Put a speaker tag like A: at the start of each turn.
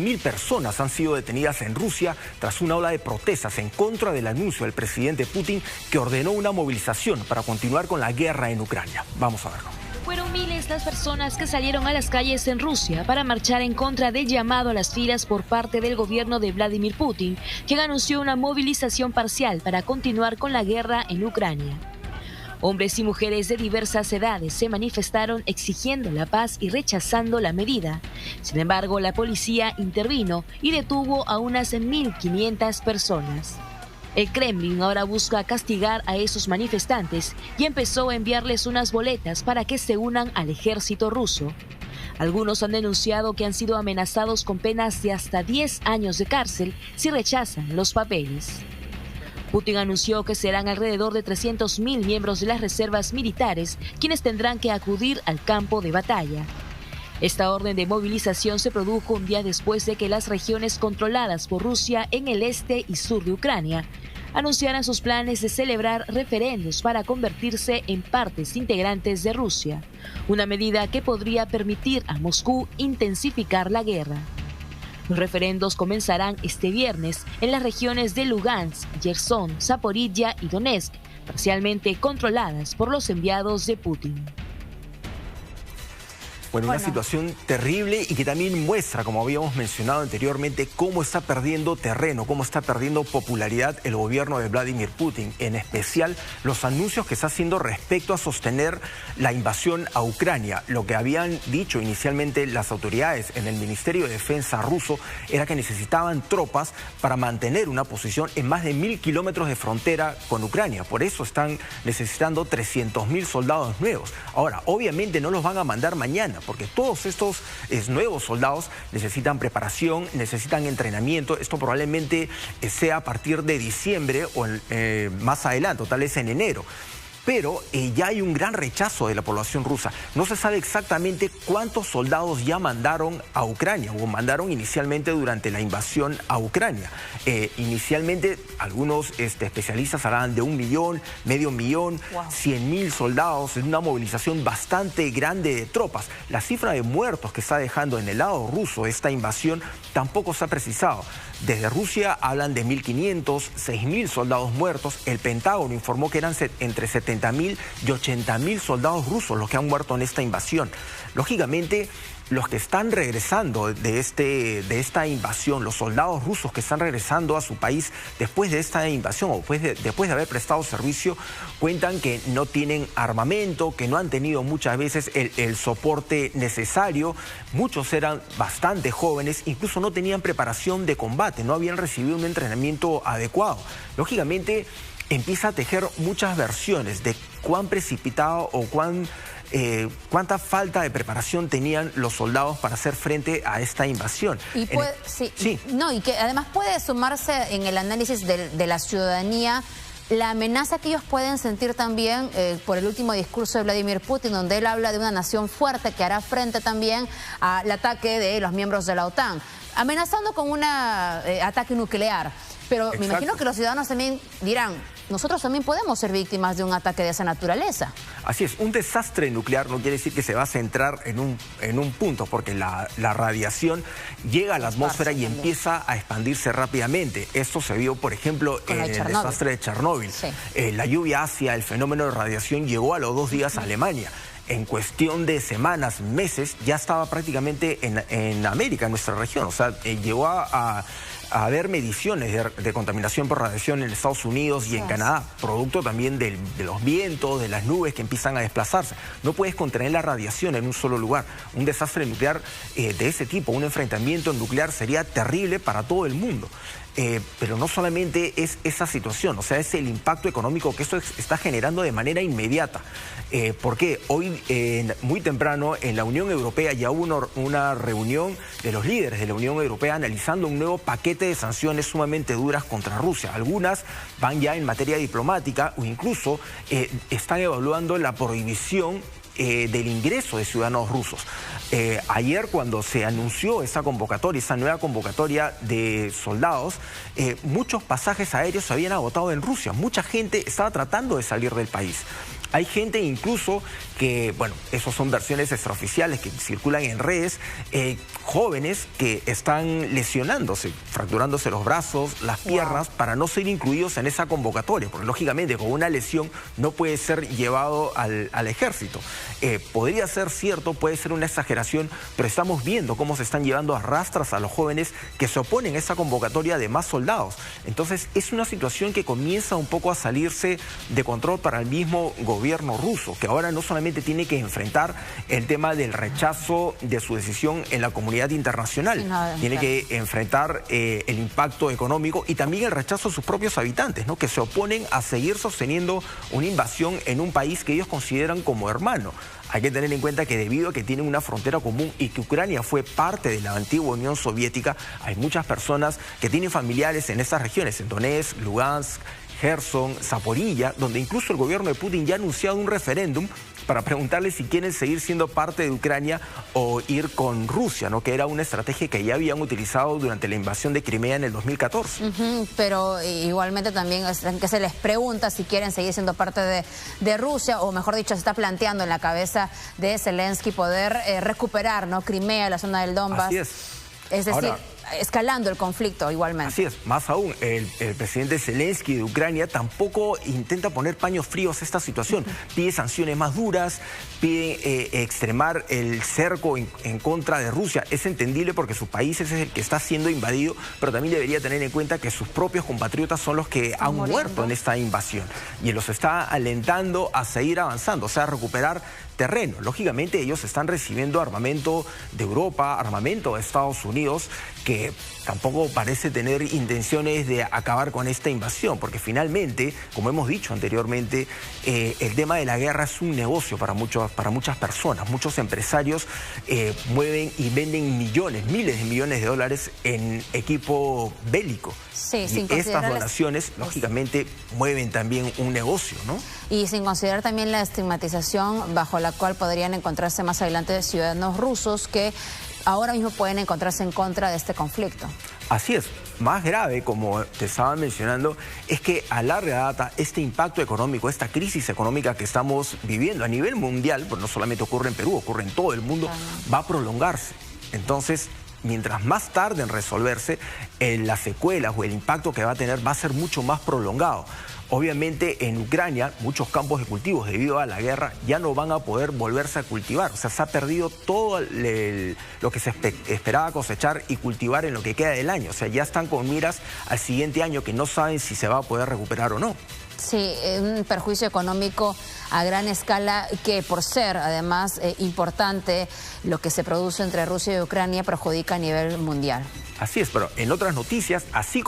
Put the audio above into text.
A: 1000 personas han sido detenidas en Rusia tras una ola de protestas en contra del anuncio del presidente Putin que ordenó una movilización para continuar con la guerra en Ucrania. Vamos a verlo.
B: Fueron miles las personas que salieron a las calles en Rusia para marchar en contra del llamado a las filas por parte del gobierno de Vladimir Putin, quien anunció una movilización parcial para continuar con la guerra en Ucrania. Hombres y mujeres de diversas edades se manifestaron exigiendo la paz y rechazando la medida. Sin embargo, la policía intervino y detuvo a unas 1.500 personas. El Kremlin ahora busca castigar a esos manifestantes y empezó a enviarles unas boletas para que se unan al ejército ruso. Algunos han denunciado que han sido amenazados con penas de hasta 10 años de cárcel si rechazan los papeles. Putin anunció que serán alrededor de 300.000 miembros de las reservas militares quienes tendrán que acudir al campo de batalla. Esta orden de movilización se produjo un día después de que las regiones controladas por Rusia en el este y sur de Ucrania anunciaran sus planes de celebrar referendos para convertirse en partes integrantes de Rusia, una medida que podría permitir a Moscú intensificar la guerra. Los referendos comenzarán este viernes en las regiones de Lugansk, Jersón, Zaporilla y Donetsk, parcialmente controladas por los enviados de Putin.
A: Bueno, una situación terrible y que también muestra, como habíamos mencionado anteriormente, cómo está perdiendo terreno, cómo está perdiendo popularidad el gobierno de Vladimir Putin, en especial los anuncios que está haciendo respecto a sostener la invasión a Ucrania. Lo que habían dicho inicialmente las autoridades en el Ministerio de Defensa ruso era que necesitaban tropas para mantener una posición en más de 1000 kilómetros de frontera con Ucrania. Por eso están necesitando 300.000 soldados nuevos. Ahora, obviamente no los van a mandar mañana, porque todos estos nuevos soldados necesitan preparación, necesitan entrenamiento. Esto probablemente sea a partir de diciembre o más adelante, o tal vez en enero. Pero ya hay un gran rechazo de la población rusa. No se sabe exactamente cuántos soldados ya mandaron a Ucrania o mandaron inicialmente durante la invasión a Ucrania. Inicialmente algunos especialistas hablaban de 1 millón, medio millón, 100.000 soldados en una movilización bastante grande de tropas. La cifra de muertos que está dejando en el lado ruso esta invasión tampoco se ha precisado. Desde Rusia hablan de 1.500, 6.000 soldados muertos. El Pentágono informó que eran entre 70.000 y 80.000 soldados rusos los que han muerto en esta invasión. Lógicamente, los que están regresando de esta invasión, los soldados rusos que están regresando a su país después de esta invasión o después de haber prestado servicio, cuentan que no tienen armamento, que no han tenido muchas veces el soporte necesario. Muchos eran bastante jóvenes, incluso no tenían preparación de combate, no habían recibido un entrenamiento adecuado. Lógicamente, empieza a tejer muchas versiones de cuán precipitado o cuánta falta de preparación tenían los soldados para hacer frente a esta invasión.
C: Y y que además puede sumarse en el análisis de la ciudadanía la amenaza que ellos pueden sentir también por el último discurso de Vladimir Putin, donde él habla de una nación fuerte que hará frente también al ataque de los miembros de la OTAN, amenazando con un ataque nuclear. Pero me imagino que los ciudadanos también dirán, nosotros también podemos ser víctimas de un ataque de esa naturaleza.
A: Así es, un desastre nuclear no quiere decir que se va a centrar en un punto, porque la radiación llega a la atmósfera y empieza a expandirse rápidamente. Esto se vio, por ejemplo, en el desastre de Chernóbil. Sí. La lluvia ácida, el fenómeno de radiación llegó a los 2 días a Alemania. En cuestión de semanas, meses, ya estaba prácticamente en América, en nuestra región. O sea, llegó a haber mediciones de contaminación por radiación en Estados Unidos y en Canadá, producto también de los vientos, de las nubes que empiezan a desplazarse. No puedes contener la radiación en un solo lugar. Un desastre nuclear de ese tipo, un enfrentamiento nuclear sería terrible para todo el mundo. Pero no solamente es esa situación, o sea, es el impacto económico que esto está generando de manera inmediata. Porque hoy, muy temprano, en la Unión Europea ya hubo una reunión de los líderes de la Unión Europea analizando un nuevo paquete de sanciones sumamente duras contra Rusia. Algunas van ya en materia diplomática o incluso están evaluando la prohibición del ingreso de ciudadanos rusos. Ayer, cuando se anunció esa nueva convocatoria de soldados, muchos pasajes aéreos se habían agotado en Rusia. Mucha gente estaba tratando de salir del país. Hay gente incluso que, bueno, esas son versiones extraoficiales que circulan en redes, jóvenes que están lesionándose, fracturándose los brazos, las piernas, para no ser incluidos en esa convocatoria, porque lógicamente con una lesión no puede ser llevado al ejército. Podría ser cierto, puede ser una exageración, pero estamos viendo cómo se están llevando a rastras a los jóvenes que se oponen a esa convocatoria de más soldados. Entonces es una situación que comienza un poco a salirse de control para el mismo gobierno ruso, que ahora no solamente tiene que enfrentar el tema del rechazo de su decisión en la comunidad internacional, tiene que enfrentar el impacto económico y también el rechazo de sus propios habitantes, ¿no? Que se oponen a seguir sosteniendo una invasión en un país que ellos consideran como hermano. Hay que tener en cuenta que debido a que tienen una frontera común y que Ucrania fue parte de la antigua Unión Soviética, hay muchas personas que tienen familiares en estas regiones, en Donetsk, Lugansk, Gerson, Zaporilla, donde incluso el gobierno de Putin ya ha anunciado un referéndum para preguntarles si quieren seguir siendo parte de Ucrania o ir con Rusia, ¿no? Que era una estrategia que ya habían utilizado durante la invasión de Crimea en el 2014.
C: Pero igualmente también que se les pregunta si quieren seguir siendo parte de Rusia, o mejor dicho, se está planteando en la cabeza de Zelensky poder recuperar, ¿no?, Crimea, la zona del Donbass.
A: Así es.
C: Es decir, escalando el conflicto igualmente.
A: Así es, más aún, el presidente Zelensky de Ucrania tampoco intenta poner paños fríos a esta situación. Pide sanciones más duras, pide extremar el cerco en contra de Rusia. Es entendible porque su país es el que está siendo invadido, pero también debería tener en cuenta que sus propios compatriotas son los que han muerto en esta invasión. Y los está alentando a seguir avanzando, o sea, a recuperar terreno. Lógicamente ellos están recibiendo armamento de Europa, armamento de Estados Unidos, que tampoco parece tener intenciones de acabar con esta invasión, porque finalmente, como hemos dicho anteriormente, el tema de la guerra es un negocio para muchas personas. Muchos empresarios mueven y venden millones, miles de millones de dólares en equipo bélico.
C: Sí,
A: y estas donaciones, lógicamente, mueven también un negocio, ¿no?
C: Y sin considerar también la estigmatización bajo la cual podrían encontrarse más adelante ciudadanos rusos que ahora mismo pueden encontrarse en contra de este conflicto.
A: Así es. Más grave, como te estaba mencionando, es que a larga data este impacto económico, esta crisis económica que estamos viviendo a nivel mundial, pues no solamente ocurre en Perú, ocurre en todo el mundo, va a prolongarse. Entonces, mientras más tarde en resolverse, las secuelas o el impacto que va a tener va a ser mucho más prolongado. Obviamente en Ucrania muchos campos de cultivos debido a la guerra ya no van a poder volverse a cultivar. O sea, se ha perdido todo lo que se esperaba cosechar y cultivar en lo que queda del año. O sea, ya están con miras al siguiente año que no saben si se va a poder recuperar o no.
C: Sí, un perjuicio económico a gran escala que, por ser además importante lo que se produce entre Rusia y Ucrania, perjudica a nivel mundial.
A: Así es, pero en otras noticias, así